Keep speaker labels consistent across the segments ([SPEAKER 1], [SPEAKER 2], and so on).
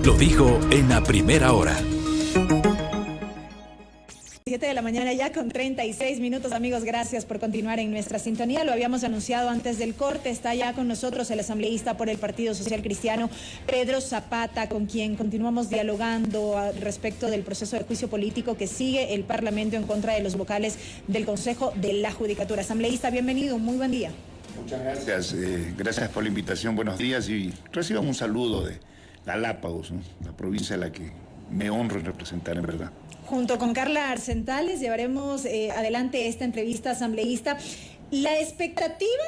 [SPEAKER 1] Lo dijo en la primera hora.
[SPEAKER 2] 7 de la mañana ya con 36 minutos, amigos, gracias por continuar en nuestra sintonía. Lo habíamos anunciado antes del corte, está ya con nosotros el asambleísta por el Partido Social Cristiano, Pedro Zapata, con quien continuamos dialogando respecto del proceso de juicio político que sigue el Parlamento en contra de los vocales del Consejo de la Judicatura. Asambleísta, bienvenido, muy buen día.
[SPEAKER 3] Muchas gracias, gracias por la invitación, buenos días y reciban un saludo de Galápagos, ¿no? La provincia a la que me honro en representar en verdad.
[SPEAKER 2] Junto con Carla Arcentales llevaremos adelante esta entrevista, asambleísta. La expectativa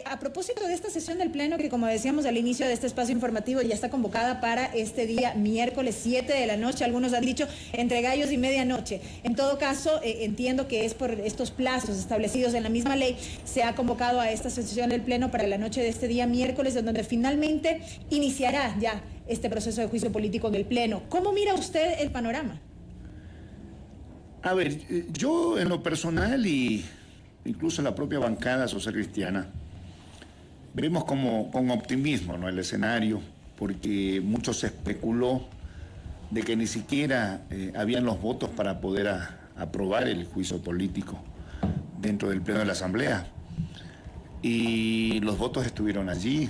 [SPEAKER 2] a propósito de esta sesión del Pleno, que como decíamos al inicio de este espacio informativo ya está convocada para este día miércoles 7 de la noche, algunos han dicho entre gallos y medianoche. En todo caso, entiendo que es por estos plazos establecidos en la misma ley, se ha convocado a esta sesión del Pleno para la noche de este día miércoles, en donde finalmente iniciará ya este proceso de juicio político en el Pleno. ¿Cómo mira usted el panorama?
[SPEAKER 3] A ver, yo en lo personal y incluso en la propia bancada social cristiana, vemos con optimismo, ¿no?, el escenario, porque mucho se especuló de que ni siquiera habían los votos para poder aprobar el juicio político dentro del Pleno de la Asamblea. Y los votos estuvieron allí,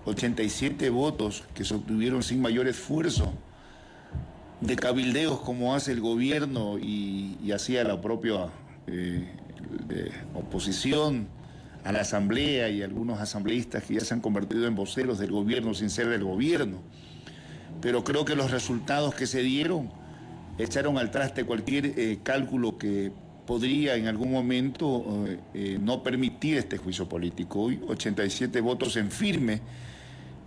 [SPEAKER 3] 87 votos que se obtuvieron sin mayor esfuerzo, de cabildeos como hace el gobierno y hacía la propia oposición a la asamblea y algunos asambleístas que ya se han convertido en voceros del gobierno sin ser del gobierno. Pero creo que los resultados que se dieron echaron al traste cualquier cálculo que podría en algún momento no permitir este juicio político. Hoy 87 votos en firme,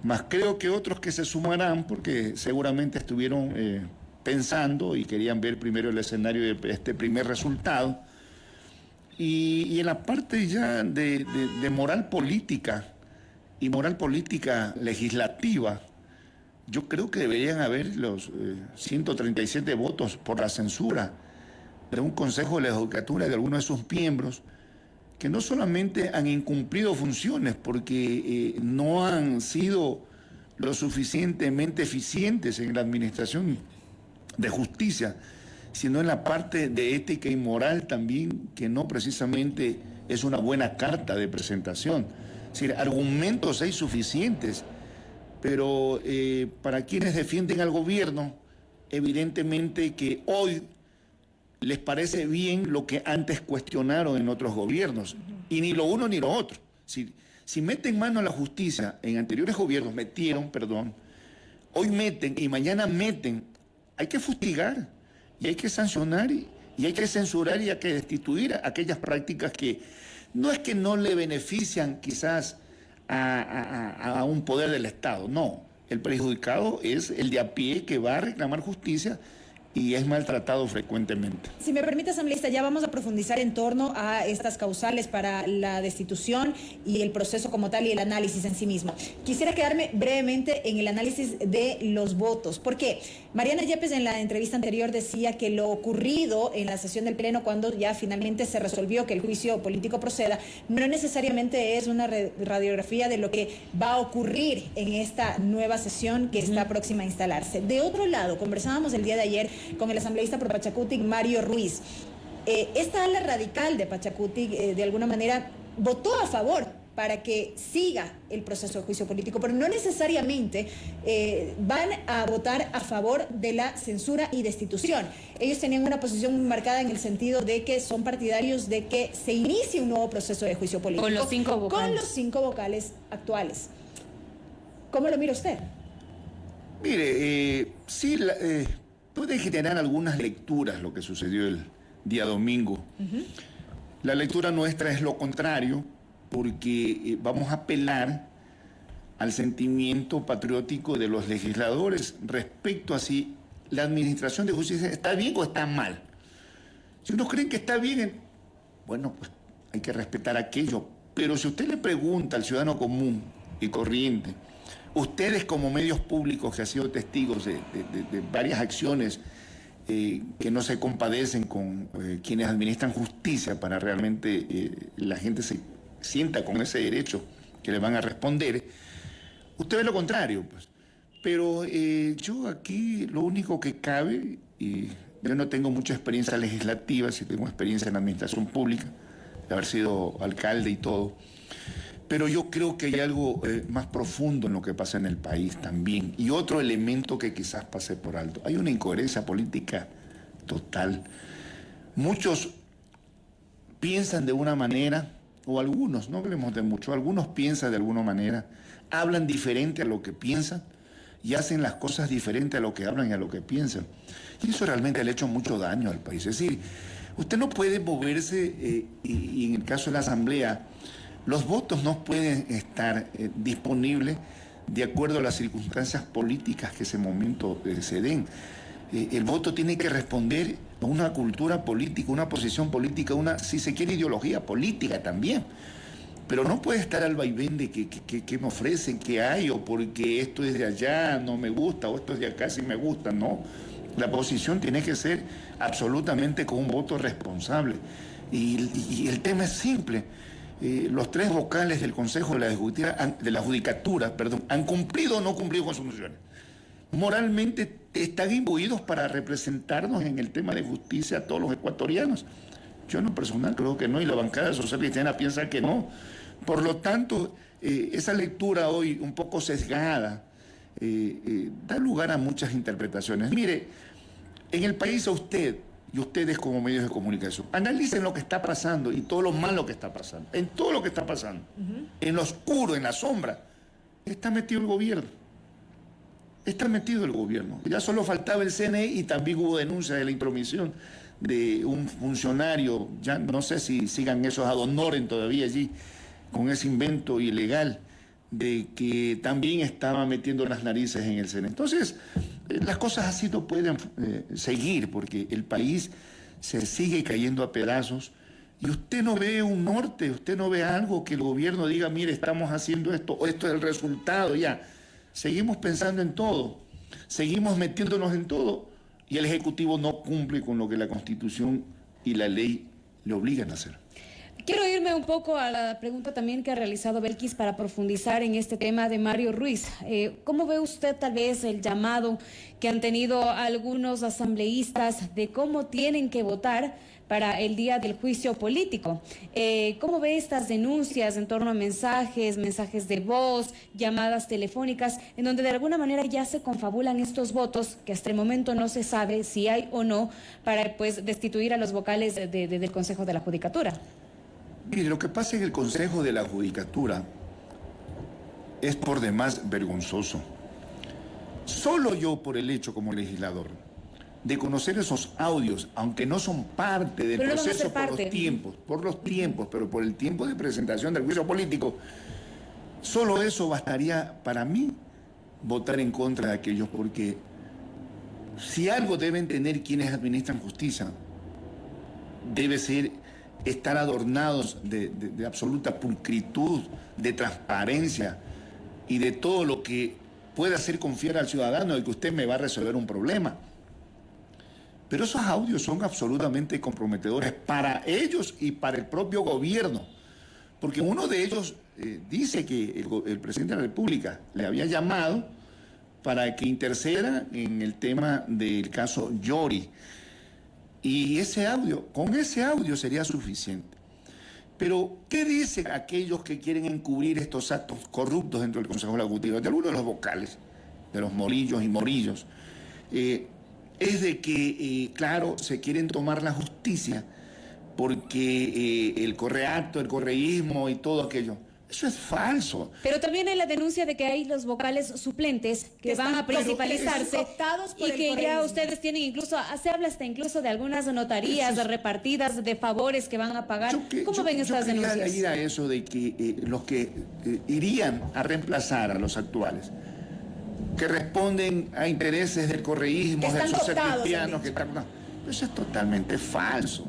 [SPEAKER 3] más creo que otros que se sumarán porque seguramente estuvieron pensando y querían ver primero el escenario de este primer resultado. Y en la parte ya de moral política y moral política legislativa, yo creo que deberían haber los 137 votos por la censura de un Consejo de la Judicatura y de algunos de sus miembros que no solamente han incumplido funciones porque no han sido lo suficientemente eficientes en la administración de justicia, sino en la parte de ética y moral también, que no precisamente es una buena carta de presentación. Es decir, argumentos hay suficientes, pero para quienes defienden al gobierno, evidentemente que hoy les parece bien lo que antes cuestionaron en otros gobiernos, y ni lo uno ni lo otro. Si meten mano a la justicia, en anteriores gobiernos hoy meten y mañana meten, hay que fustigar y hay que sancionar y hay que censurar y hay que destituir aquellas prácticas que no es que no le benefician quizás a un poder del Estado, no. El perjudicado es el de a pie que va a reclamar justicia y es maltratado frecuentemente.
[SPEAKER 2] Si me permite, asambleísta, ya vamos a profundizar en torno a estas causales para la destitución y el proceso como tal y el análisis en sí mismo. Quisiera quedarme brevemente en el análisis de los votos, porque Mariana Yepes en la entrevista anterior decía que lo ocurrido en la sesión del Pleno, cuando ya finalmente se resolvió que el juicio político proceda, no necesariamente es una radiografía de lo que va a ocurrir en esta nueva sesión que está próxima a instalarse. De otro lado, conversábamos el día de ayer con el asambleísta por Pachacutic, Mario Ruiz. Esta ala radical de Pachacutic, de alguna manera, votó a favor para que siga el proceso de juicio político, pero no necesariamente van a votar a favor de la censura y destitución. Ellos tenían una posición marcada en el sentido de que son partidarios de que se inicie un nuevo proceso de juicio político.
[SPEAKER 4] Con los 5 vocales.
[SPEAKER 2] Con los 5 vocales actuales. ¿Cómo lo mira usted?
[SPEAKER 3] Mire, sí, puede generar algunas lecturas lo que sucedió el día domingo. La lectura nuestra es lo contrario, porque vamos a apelar al sentimiento patriótico de los legisladores respecto a si la administración de justicia está bien o está mal. Si unos creen que está bien, bueno, pues hay que respetar aquello. Pero si usted le pregunta al ciudadano común y corriente, ustedes como medios públicos que han sido testigos de varias acciones que no se compadecen con quienes administran justicia para realmente la gente se sienta con ese derecho que le van a responder, usted ve lo contrario, pues. Pero yo aquí lo único que cabe, y yo no tengo mucha experiencia legislativa, sí tengo experiencia en la administración pública, de haber sido alcalde y todo, pero yo creo que hay algo más profundo en lo que pasa en el país también. Y otro elemento que quizás pase por alto. Hay una incoherencia política total. Muchos piensan de una manera, o algunos, no hablemos de mucho, algunos piensan de alguna manera, hablan diferente a lo que piensan y hacen las cosas diferentes a lo que hablan y a lo que piensan. Y eso realmente le ha hecho mucho daño al país. Es decir, usted no puede moverse, y en el caso de la Asamblea, los votos no pueden estar disponibles de acuerdo a las circunstancias políticas que ese momento se den. El voto tiene que responder a una cultura política, una posición política, una, si se quiere, ideología política también. Pero no puede estar al vaivén de que me ofrecen, que hay, o porque esto es de allá, no me gusta, o esto es de acá, sí me gusta. No, la posición tiene que ser absolutamente con un voto responsable. Y el tema es simple. Los tres vocales del Consejo de la Judicatura, han cumplido o no cumplido con sus funciones. Moralmente están imbuidos para representarnos en el tema de justicia a todos los ecuatorianos. Yo en lo personal creo que no, y la bancada social cristiana piensa que no. Por lo tanto, esa lectura hoy un poco sesgada da lugar a muchas interpretaciones. Mire, en el país a usted y ustedes como medios de comunicación, analicen lo que está pasando y todo lo malo que está pasando. En todo lo que está pasando, en lo oscuro, en la sombra, está metido el gobierno. Está metido el gobierno. Ya solo faltaba el CNE y también hubo denuncia de la intromisión de un funcionario, ya no sé si sigan esos ad honorem todavía allí, con ese invento ilegal de que también estaba metiendo las narices en el CNE. Entonces, las cosas así no pueden seguir, porque el país se sigue cayendo a pedazos y usted no ve un norte, usted no ve algo que el gobierno diga, mire, estamos haciendo esto, o esto es el resultado, ya. Seguimos pensando en todo, seguimos metiéndonos en todo y el Ejecutivo no cumple con lo que la Constitución y la ley le obligan a hacer.
[SPEAKER 4] Quiero irme un poco a la pregunta también que ha realizado Belkis para profundizar en este tema de Mario Ruiz. ¿Cómo ve usted tal vez el llamado que han tenido algunos asambleístas de cómo tienen que votar para el día del juicio político? ¿Cómo ve estas denuncias en torno a mensajes de voz, llamadas telefónicas, en donde de alguna manera ya se confabulan estos votos que hasta el momento no se sabe si hay o no para pues destituir a los vocales del Consejo de la Judicatura?
[SPEAKER 3] Mire, lo que pasa en el Consejo de la Judicatura es por demás vergonzoso. Solo yo, por el hecho como legislador de conocer esos audios, aunque no son parte del proceso por los tiempos, pero por el tiempo de presentación del juicio político, solo eso bastaría para mí votar en contra de aquellos, porque si algo deben tener quienes administran justicia, debe ser estar adornados de absoluta pulcritud, de transparencia y de todo lo que pueda hacer confiar al ciudadano de que usted me va a resolver un problema. Pero esos audios son absolutamente comprometedores para ellos y para el propio gobierno, porque uno de ellos dice que el presidente de la República le había llamado para que interceda en el tema del caso Yori. Y con ese audio sería suficiente. Pero, ¿qué dicen aquellos que quieren encubrir estos actos corruptos dentro del Consejo de la Judicatura? De algunos de los vocales, de los Morillos y Morillos, es de que, claro, se quieren tomar la justicia porque el correacto, el correísmo y todo aquello. Eso es falso.
[SPEAKER 4] Pero también hay la denuncia de que hay los vocales suplentes que van a principalizarse y que ya ustedes tienen incluso, se habla hasta incluso de algunas notarías repartidas de favores que van a pagar. ¿Cómo ven estas denuncias?
[SPEAKER 3] Yo quería ir a eso de que los que irían a reemplazar a los actuales, que responden a intereses del correísmo, de esos cristianos, eso es totalmente falso.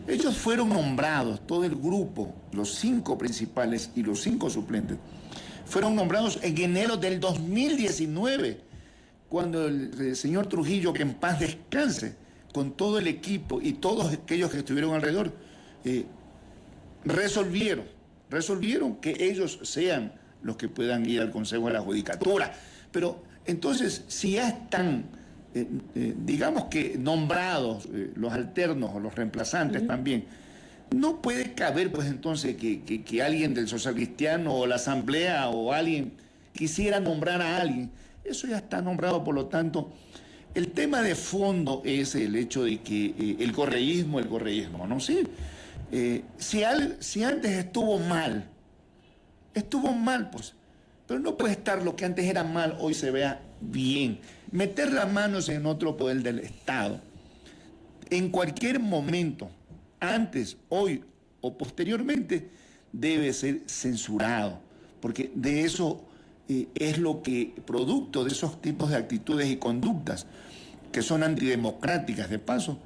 [SPEAKER 3] Ellos fueron nombrados, todo el grupo, los 5 principales y los 5 suplentes, fueron nombrados en enero del 2019, cuando el señor Trujillo, que en paz descanse, con todo el equipo y todos aquellos que estuvieron alrededor, resolvieron que ellos sean los que puedan ir al Consejo de la Judicatura. Pero Entonces, si ya están, digamos que nombrados los alternos o los reemplazantes también, no puede caber pues entonces que alguien del Social Cristiano o la Asamblea o alguien quisiera nombrar a alguien. Eso ya está nombrado, por lo tanto, el tema de fondo es el hecho de que el correísmo, ¿no? Sí, si antes estuvo mal, pues, pero no puede estar lo que antes era mal, hoy se vea bien. Meter las manos en otro poder del Estado, en cualquier momento, antes, hoy o posteriormente, debe ser censurado, porque de eso es lo que, producto de esos tipos de actitudes y conductas que son antidemocráticas, de paso,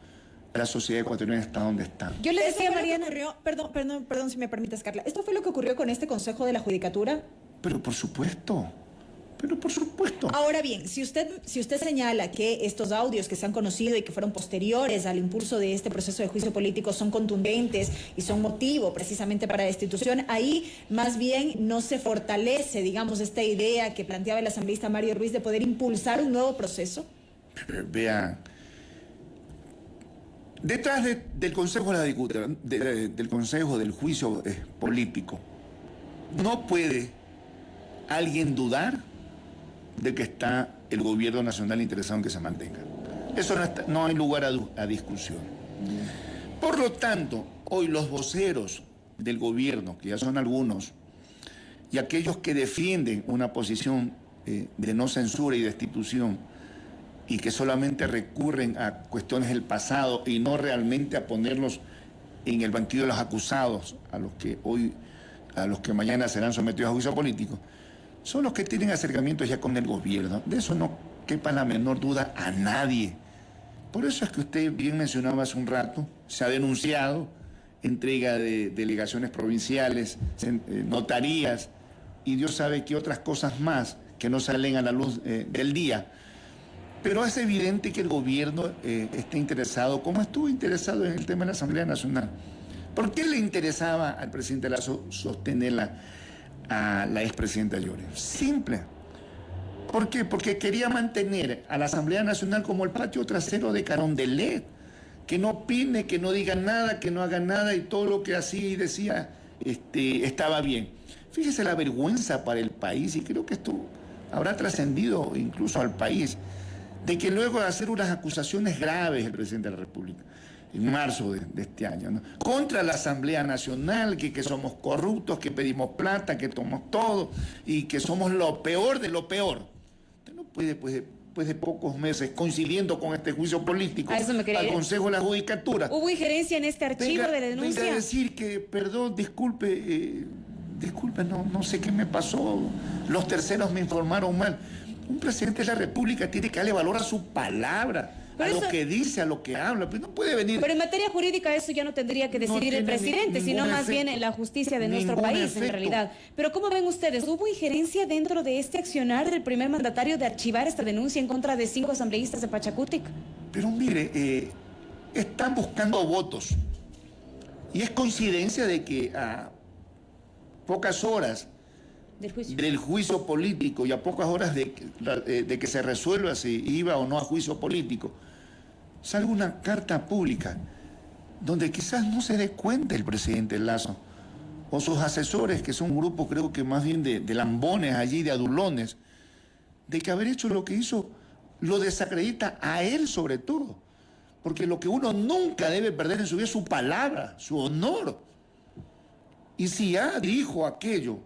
[SPEAKER 3] la sociedad ecuatoriana está donde está.
[SPEAKER 2] Yo le decía a Mariana... Perdón si me permites, Carla. ¿Esto fue lo que ocurrió con este Consejo de la Judicatura?
[SPEAKER 3] Pero por supuesto.
[SPEAKER 2] Ahora bien, si usted señala que estos audios que se han conocido y que fueron posteriores al impulso de este proceso de juicio político son contundentes y son motivo precisamente para la destitución, ahí más bien no se fortalece, digamos, esta idea que planteaba el asambleísta Mario Ruiz de poder impulsar un nuevo proceso.
[SPEAKER 3] Vean, detrás del Consejo del Consejo del Juicio Político, no puede alguien dudar de que está el gobierno nacional interesado en que se mantenga. Eso no hay lugar a discusión. Por lo tanto, hoy los voceros del gobierno, que ya son algunos, y aquellos que defienden una posición de no censura y destitución, y que solamente recurren a cuestiones del pasado y no realmente a ponerlos en el banquillo de los acusados, a los que mañana serán sometidos a juicio político, son los que tienen acercamientos ya con el gobierno. De eso no quepa la menor duda a nadie. Por eso es que usted bien mencionaba hace un rato, se ha denunciado entrega de delegaciones provinciales, notarías, y Dios sabe que otras cosas más que no salen a la luz del día. Pero es evidente que el gobierno está interesado, como estuvo interesado en el tema de la Asamblea Nacional. ¿Por qué le interesaba al presidente Lasso sostenerla a la expresidenta Llorens? Simple. ¿Por qué? Porque quería mantener a la Asamblea Nacional como el patio trasero de Carondelet, que no opine, que no diga nada, que no haga nada, y todo lo que hacía y decía estaba bien. Fíjese la vergüenza para el país, y creo que esto habrá trascendido incluso al país, de que luego de hacer unas acusaciones graves el presidente de la República, en marzo de este año, ¿no?, contra la Asamblea Nacional, que somos corruptos, que pedimos plata, que tomamos todo, y que somos lo peor de lo peor. Usted no puede, después de pocos meses, coincidiendo con este juicio político, al Consejo de la Judicatura.
[SPEAKER 4] ¿Hubo injerencia en este archivo de la denuncia?
[SPEAKER 3] Venga a decir que, perdón, disculpe, no sé qué me pasó, los terceros me informaron mal. Un presidente de la República tiene que darle valor a su palabra, lo que dice, a lo que habla. Pues no puede venir...
[SPEAKER 4] Pero en materia jurídica eso ya no tendría que decidir el presidente, sino más bien la justicia de nuestro país, en realidad. Pero ¿cómo ven ustedes? ¿Hubo injerencia dentro de este accionar del primer mandatario de archivar esta denuncia en contra de 5 asambleístas de Pachacutic?
[SPEAKER 3] Pero mire, están buscando votos. Y es coincidencia de que a pocas horas del juicio político y a pocas horas de que se resuelva si iba o no a juicio político, salga una carta pública donde quizás no se dé cuenta el presidente Lasso o sus asesores, que son un grupo creo que más bien de lambones allí, de adulones, de que haber hecho lo que hizo lo desacredita a él sobre todo, porque lo que uno nunca debe perder en su vida es su palabra, su honor. Y si ya dijo aquello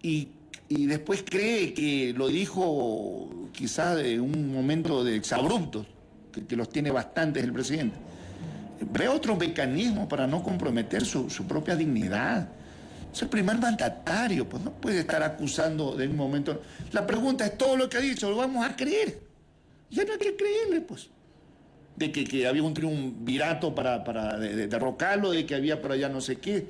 [SPEAKER 3] y después cree que lo dijo quizás de un momento de exabruptos, que los tiene bastantes el presidente, ve otro mecanismo para no comprometer su propia dignidad. Es el primer mandatario, pues no puede estar acusando de un momento. La pregunta es, todo lo que ha dicho, ¿lo vamos a creer? Ya no hay que creerle, pues. De que había un triunvirato para derrocarlo, de que había por allá no sé qué,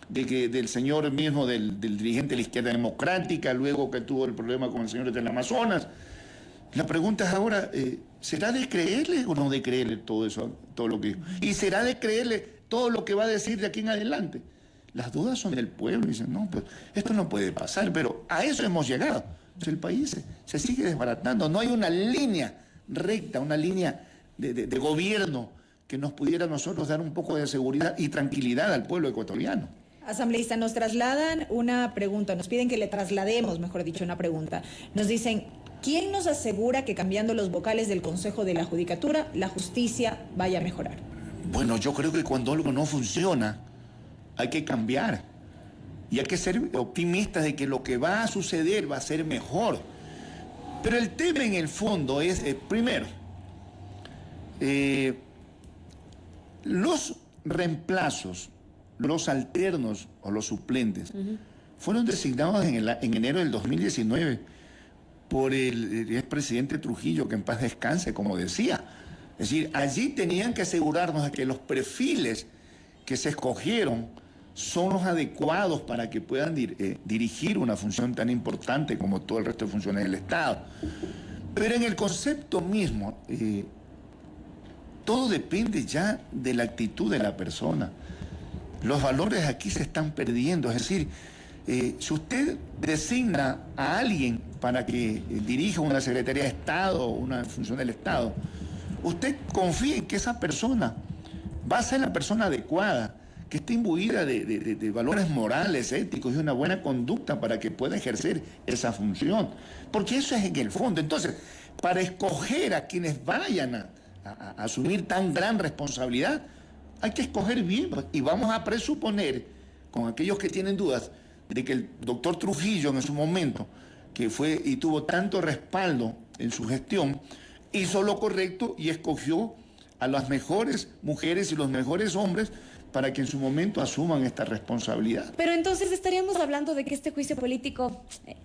[SPEAKER 3] del señor mismo, del dirigente de la izquierda democrática, luego que tuvo el problema con el señor del Amazonas. La pregunta es ahora, ¿será de creerle o no de creerle todo eso, todo lo que dijo? ¿Y será de creerle todo lo que va a decir de aquí en adelante? Las dudas son del pueblo y dicen, no, pues esto no puede pasar, pero a eso hemos llegado. Pues el país se sigue desbaratando. No hay una línea recta, una línea de gobierno que nos pudiera a nosotros dar un poco de seguridad y tranquilidad al pueblo ecuatoriano.
[SPEAKER 2] Asambleísta, nos trasladan una pregunta, nos piden que le traslademos, mejor dicho, una pregunta. Nos dicen, ¿quién nos asegura que cambiando los vocales del Consejo de la Judicatura, la justicia vaya a mejorar?
[SPEAKER 3] Bueno, yo creo que cuando algo no funciona, hay que cambiar. Y hay que ser optimistas de que lo que va a suceder va a ser mejor. Pero el tema en el fondo es, primero, los reemplazos, los alternos o los suplentes, fueron designados en enero del 2019 por el expresidente Trujillo, que en paz descanse, como decía. Es decir, allí tenían que asegurarnos de que los perfiles que se escogieron son los adecuados para que puedan dirigir una función tan importante como todo el resto de funciones del Estado. Pero en el concepto mismo, todo depende ya de la actitud de la persona. Los valores aquí se están perdiendo. Es decir, si usted designa a alguien para que dirija una Secretaría de Estado o una función del Estado, usted confía en que esa persona va a ser la persona adecuada, que esté imbuida de valores morales, éticos y una buena conducta para que pueda ejercer esa función. Porque eso es en el fondo. Entonces, para escoger a quienes vayan a asumir tan gran responsabilidad, hay que escoger bien. Y vamos a presuponer, con aquellos que tienen dudas, de que el doctor Trujillo en su momento, que fue y tuvo tanto respaldo en su gestión, hizo lo correcto y escogió a las mejores mujeres y los mejores hombres para que en su momento asuman esta responsabilidad.
[SPEAKER 4] Pero entonces estaríamos hablando de que este juicio político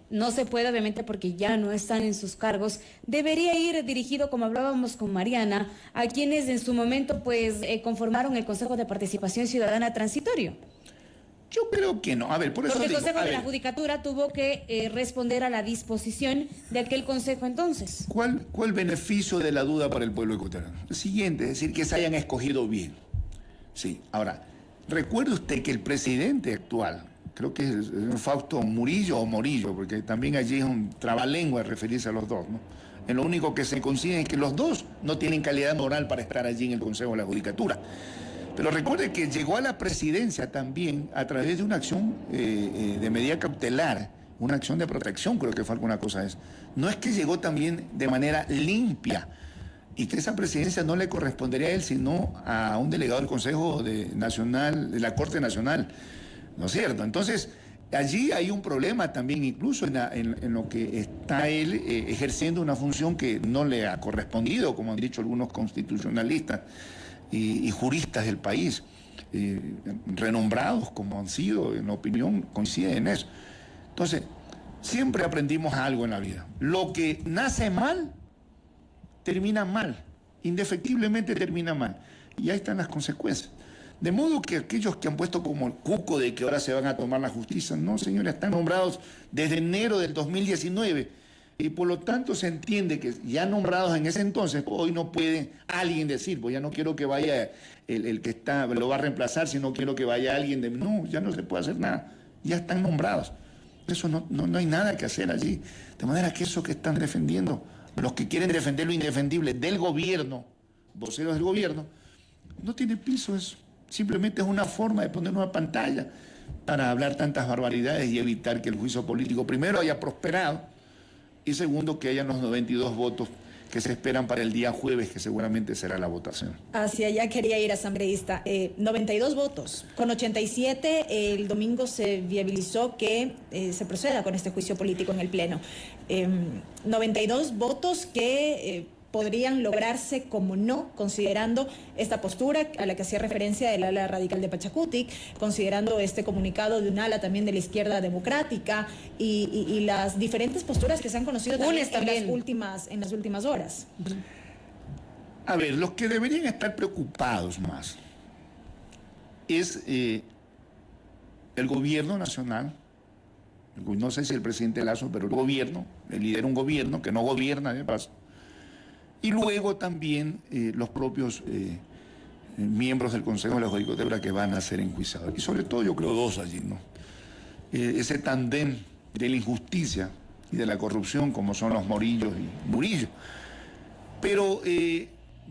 [SPEAKER 4] no se puede, obviamente, porque ya no están en sus cargos. Debería ir dirigido, como hablábamos con Mariana, a quienes en su momento conformaron el Consejo de Participación Ciudadana Transitorio.
[SPEAKER 3] Yo creo que no. A ver, por eso
[SPEAKER 4] porque el
[SPEAKER 3] digo,
[SPEAKER 4] Consejo de la Judicatura tuvo que responder a la disposición de aquel Consejo entonces.
[SPEAKER 3] ¿Cuál beneficio de la duda para el pueblo ecuatoriano? El siguiente, es decir, que se hayan escogido bien. Sí, ahora, recuerde usted que el presidente actual, creo que es Fausto Murillo o Morillo, porque también allí es un trabalengua referirse a los dos, ¿no? En lo único que se consigue es que los dos no tienen calidad moral para estar allí en el Consejo de la Judicatura. Pero recuerde que llegó a la presidencia también a través de una acción de medida cautelar, una acción de protección, creo que fue alguna cosa de eso. No es que llegó también de manera limpia, y que esa presidencia no le correspondería a él, sino a un delegado del Consejo Nacional, de la Corte Nacional, ¿no es cierto? Entonces, allí hay un problema también, incluso en lo que está él ejerciendo una función que no le ha correspondido, como han dicho algunos constitucionalistas y juristas del país, renombrados como han sido, en la opinión, coinciden en eso. Entonces, siempre aprendimos algo en la vida. Lo que nace mal, termina mal, indefectiblemente termina mal. Y ahí están las consecuencias. De modo que aquellos que han puesto como el cuco de que ahora se van a tomar la justicia, no, señores, están nombrados desde enero del 2019. Y por lo tanto se entiende que ya nombrados en ese entonces, hoy no puede alguien decir, pues ya no quiero que vaya el que está, lo va a reemplazar, sino quiero que vaya alguien de... No, ya no se puede hacer nada, ya están nombrados. Eso no hay nada que hacer allí. De manera que eso que están defendiendo, los que quieren defender lo indefendible del gobierno, voceros del gobierno, no tiene piso eso. Simplemente es una forma de poner una pantalla para hablar tantas barbaridades y evitar que el juicio político primero haya prosperado y segundo que hayan los 92 votos que se esperan para el día jueves, que seguramente será la votación.
[SPEAKER 2] Hacia allá quería ir, asambleísta. 92 votos. Con 87 el domingo se viabilizó que se proceda con este juicio político en el Pleno. 92 votos que podrían lograrse como no, considerando esta postura a la que hacía referencia del ala radical de Pachacutic, considerando este comunicado de un ala también de la izquierda democrática y las diferentes posturas que se han conocido también en las últimas horas.
[SPEAKER 3] A ver, los que deberían estar preocupados más es el gobierno nacional, no sé si el presidente Lazo, pero el gobierno, el lidera un gobierno que no gobierna de paso. Y luego también los propios miembros del Consejo de la Judicatura que van a ser enjuiciados. Y sobre todo yo creo dos allí, ¿no? Ese tandem de la injusticia y de la corrupción, como son los Morillos y Murillo. Pero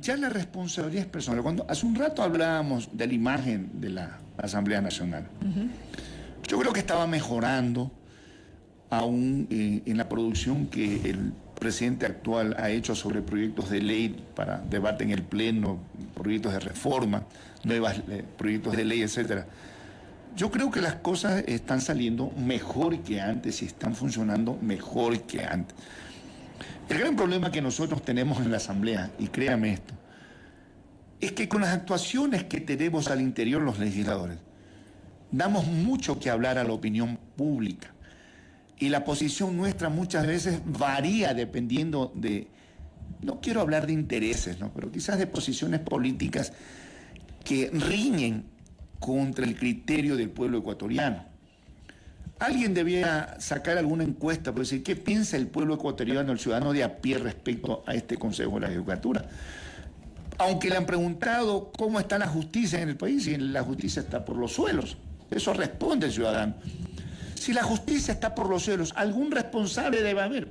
[SPEAKER 3] ya la responsabilidad es personal. Cuando hace un rato hablábamos de la imagen de la Asamblea Nacional, yo creo que estaba mejorando aún en la producción que el presidente actual ha hecho sobre proyectos de ley para debate en el Pleno, proyectos de reforma, nuevos proyectos de ley, etcétera. Yo creo que las cosas están saliendo mejor que antes y están funcionando mejor que antes. El gran problema que nosotros tenemos en la Asamblea, y créame esto, es que con las actuaciones que tenemos al interior los legisladores, damos mucho que hablar a la opinión pública. Y la posición nuestra muchas veces varía dependiendo de, no quiero hablar de intereses, ¿no?, pero quizás de posiciones políticas que riñen contra el criterio del pueblo ecuatoriano. Alguien debía sacar alguna encuesta para decir qué piensa el pueblo ecuatoriano, el ciudadano de a pie respecto a este Consejo de la Judicatura. Aunque le han preguntado cómo está la justicia en el país, y la justicia está por los suelos. Eso responde el ciudadano. Si la justicia está por los suelos, algún responsable debe haber.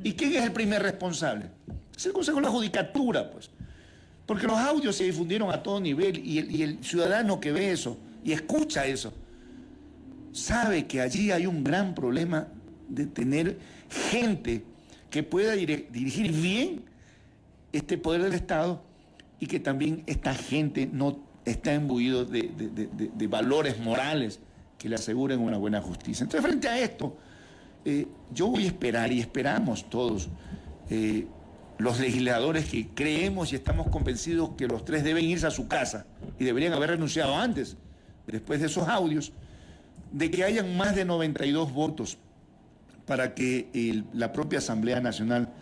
[SPEAKER 3] ¿Y quién es el primer responsable? Es el Consejo de la Judicatura, pues. Porque los audios se difundieron a todo nivel y el ciudadano que ve eso y escucha eso, sabe que allí hay un gran problema de tener gente que pueda dirigir bien este poder del Estado y que también esta gente no está imbuido de valores morales que le aseguren una buena justicia. Entonces, frente a esto, yo voy a esperar y esperamos todos, los legisladores que creemos y estamos convencidos que los tres deben irse a su casa y deberían haber renunciado antes, después de esos audios, de que hayan más de 92 votos para que la propia Asamblea Nacional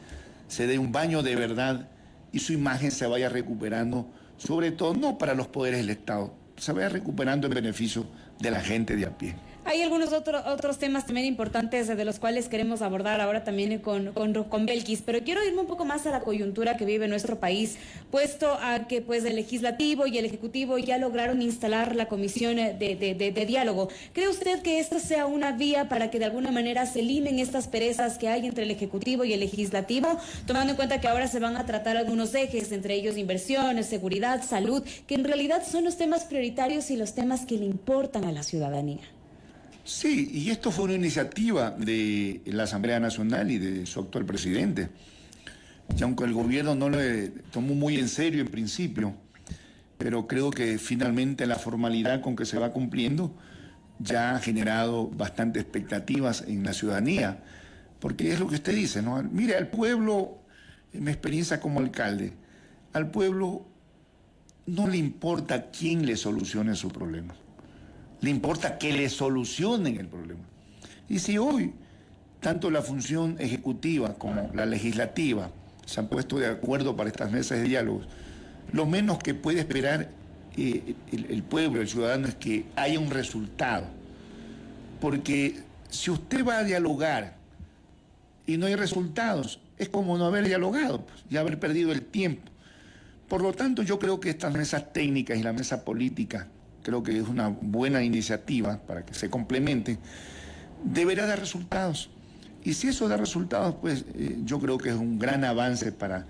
[SPEAKER 3] se dé un baño de verdad y su imagen se vaya recuperando, sobre todo no para los poderes del Estado, se vaya recuperando en beneficio de la gente de a pie.
[SPEAKER 4] Hay algunos otros temas también importantes de los cuales queremos abordar ahora también con Belkis, pero quiero irme un poco más a la coyuntura que vive nuestro país, puesto a que pues el Legislativo y el Ejecutivo ya lograron instalar la comisión de diálogo. ¿Cree usted que esta sea una vía para que de alguna manera se limen estas perezas que hay entre el Ejecutivo y el Legislativo, tomando en cuenta que ahora se van a tratar algunos ejes, entre ellos inversiones, seguridad, salud, que en realidad son los temas prioritarios y los temas que le importan a la ciudadanía?
[SPEAKER 3] Sí, y esto fue una iniciativa de la Asamblea Nacional y de su actual presidente. Y aunque el gobierno no lo tomó muy en serio en principio, pero creo que finalmente la formalidad con que se va cumpliendo ya ha generado bastantes expectativas en la ciudadanía. Porque es lo que usted dice, ¿no? Mire, al pueblo, en mi experiencia como alcalde, al pueblo no le importa quién le solucione su problema. Le importa que le solucionen el problema. Y si hoy tanto la función ejecutiva como la legislativa se han puesto de acuerdo para estas mesas de diálogo, lo menos que puede esperar el pueblo, el ciudadano, es que haya un resultado. Porque si usted va a dialogar y no hay resultados, es como no haber dialogado, pues, y haber perdido el tiempo. Por lo tanto, yo creo que estas mesas técnicas y la mesa política, creo que es una buena iniciativa para que se complemente, deberá dar resultados. Y si eso da resultados, pues yo creo que es un gran avance para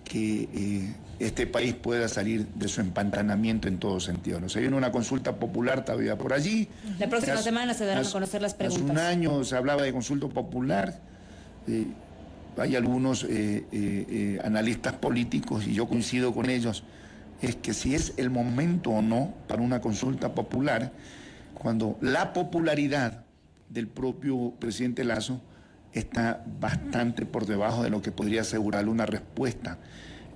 [SPEAKER 3] que este país pueda salir de su empantanamiento en todo sentido. ¿No? Se viene una consulta popular todavía por allí.
[SPEAKER 4] La próxima semana se darán a conocer las preguntas.
[SPEAKER 3] Hace un año se hablaba de consulta popular. Hay algunos analistas políticos, y yo coincido con ellos, es que si es el momento o no para una consulta popular, cuando la popularidad del propio presidente Lasso está bastante por debajo de lo que podría asegurarle una respuesta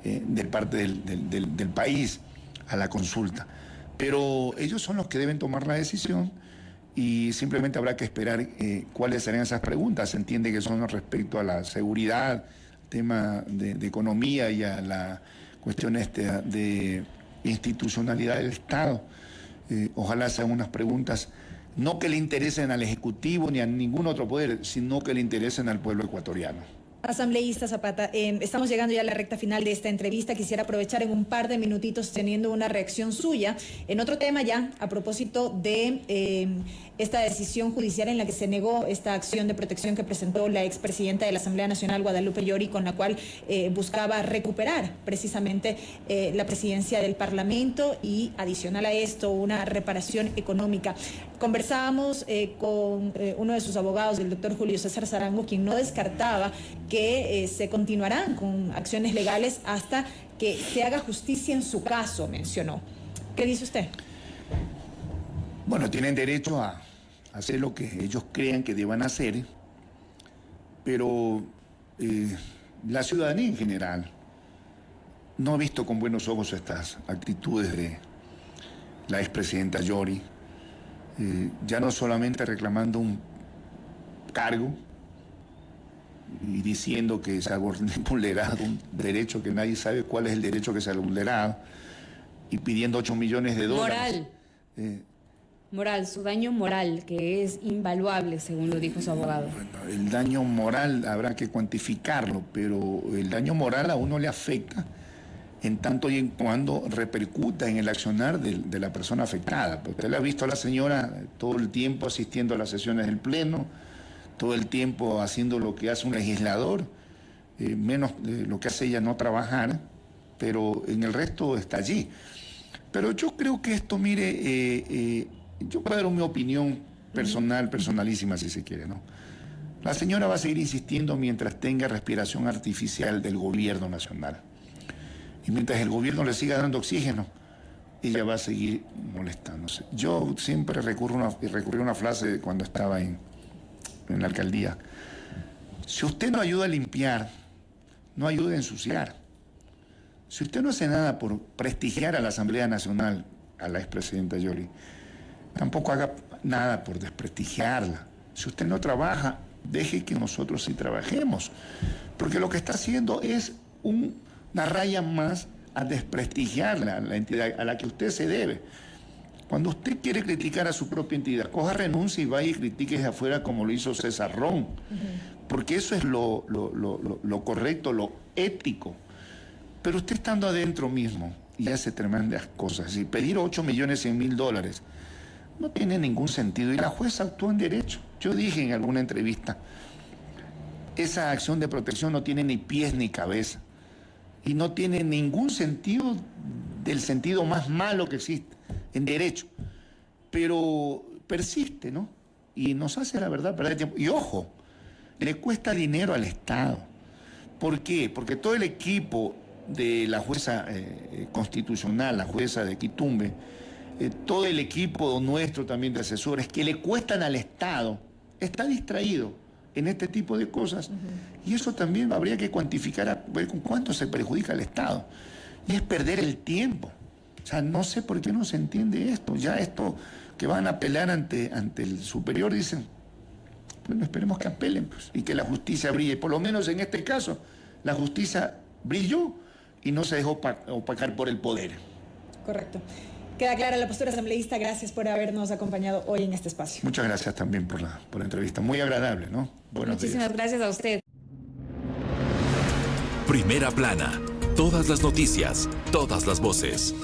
[SPEAKER 3] de parte del país a la consulta. Pero ellos son los que deben tomar la decisión y simplemente habrá que esperar cuáles serán esas preguntas. Se entiende que son respecto a la seguridad, tema de economía y a la cuestión de institucionalidad del Estado. Ojalá sean unas preguntas no que le interesen al Ejecutivo ni a ningún otro poder, sino que le interesen al pueblo ecuatoriano.
[SPEAKER 2] Asambleísta Zapata, estamos llegando ya a la recta final de esta entrevista. Quisiera aprovechar en un par de minutitos teniendo una reacción suya en otro tema ya, a propósito de esta decisión judicial en la que se negó esta acción de protección que presentó la expresidenta de la Asamblea Nacional, Guadalupe Llori, con la cual buscaba recuperar precisamente la presidencia del Parlamento y, adicional a esto, una reparación económica. Conversábamos con uno de sus abogados, el doctor Julio César Zarango, quien no descartaba que se continuarán con acciones legales hasta que se haga justicia en su caso, mencionó. ¿Qué dice usted?
[SPEAKER 3] Bueno, tienen derecho a hacer lo que ellos crean que deban hacer, pero la ciudadanía en general no ha visto con buenos ojos estas actitudes de la expresidenta Llori, ya no solamente reclamando un cargo y diciendo que se ha vulnerado un derecho que nadie sabe cuál es el derecho que se ha vulnerado, y pidiendo $8 millones de dólares.
[SPEAKER 4] Moral, su daño moral, que es invaluable, según lo dijo su abogado.
[SPEAKER 3] Bueno, el daño moral habrá que cuantificarlo, pero el daño moral a uno le afecta en tanto y en cuando repercuta en el accionar de la persona afectada. Porque usted le ha visto a la señora todo el tiempo asistiendo a las sesiones del Pleno, todo el tiempo haciendo lo que hace un legislador, menos lo que hace ella no trabajar, pero en el resto está allí. Pero yo creo que esto, mire, yo puedo dar mi opinión personal, personalísima si se quiere, ¿no? La señora va a seguir insistiendo mientras tenga respiración artificial del gobierno nacional. Y mientras el gobierno le siga dando oxígeno, ella va a seguir molestándose. Yo siempre recurrí a una frase cuando estaba en la alcaldía. Si usted no ayuda a limpiar, no ayuda a ensuciar. Si usted no hace nada por prestigiar a la Asamblea Nacional, a la expresidenta Llori, tampoco haga nada por desprestigiarla. Si usted no trabaja, deje que nosotros sí trabajemos. Porque lo que está haciendo es una raya más a desprestigiar la entidad a la que usted se debe. Cuando usted quiere criticar a su propia entidad, coja renuncia y vaya y critique desde afuera como lo hizo César Ron. Porque eso es lo correcto, lo ético. Pero usted estando adentro mismo y hace tremendas cosas, y pedir $8.100.000 no tiene ningún sentido. Y la jueza actuó en derecho. Yo dije en alguna entrevista, esa acción de protección no tiene ni pies ni cabeza. Y no tiene ningún sentido, del sentido más malo que existe en derecho. Pero persiste, ¿no? Y nos hace, la verdad, perder tiempo. Y ojo, le cuesta dinero al Estado. ¿Por qué? Porque todo el equipo de la jueza constitucional, la jueza de Quitumbe, todo el equipo nuestro también de asesores que le cuestan al Estado, está distraído en este tipo de cosas. Y eso también habría que cuantificar, a ver con cuánto se perjudica al Estado. Y es perder el tiempo. O sea, no sé por qué no se entiende esto. Ya esto que van a apelar ante el superior, dicen, bueno, esperemos que apelen, pues, y que la justicia brille. Por lo menos en este caso, la justicia brilló y no se dejó opacar por el poder.
[SPEAKER 2] Correcto. Queda clara la postura asambleísta. Gracias por habernos acompañado hoy en este espacio.
[SPEAKER 3] Muchas gracias también por la entrevista. Muy agradable, ¿no? Buenos
[SPEAKER 4] Muchísimas
[SPEAKER 3] días.
[SPEAKER 4] gracias a usted.
[SPEAKER 1] Primera plana. Todas las noticias, todas las voces.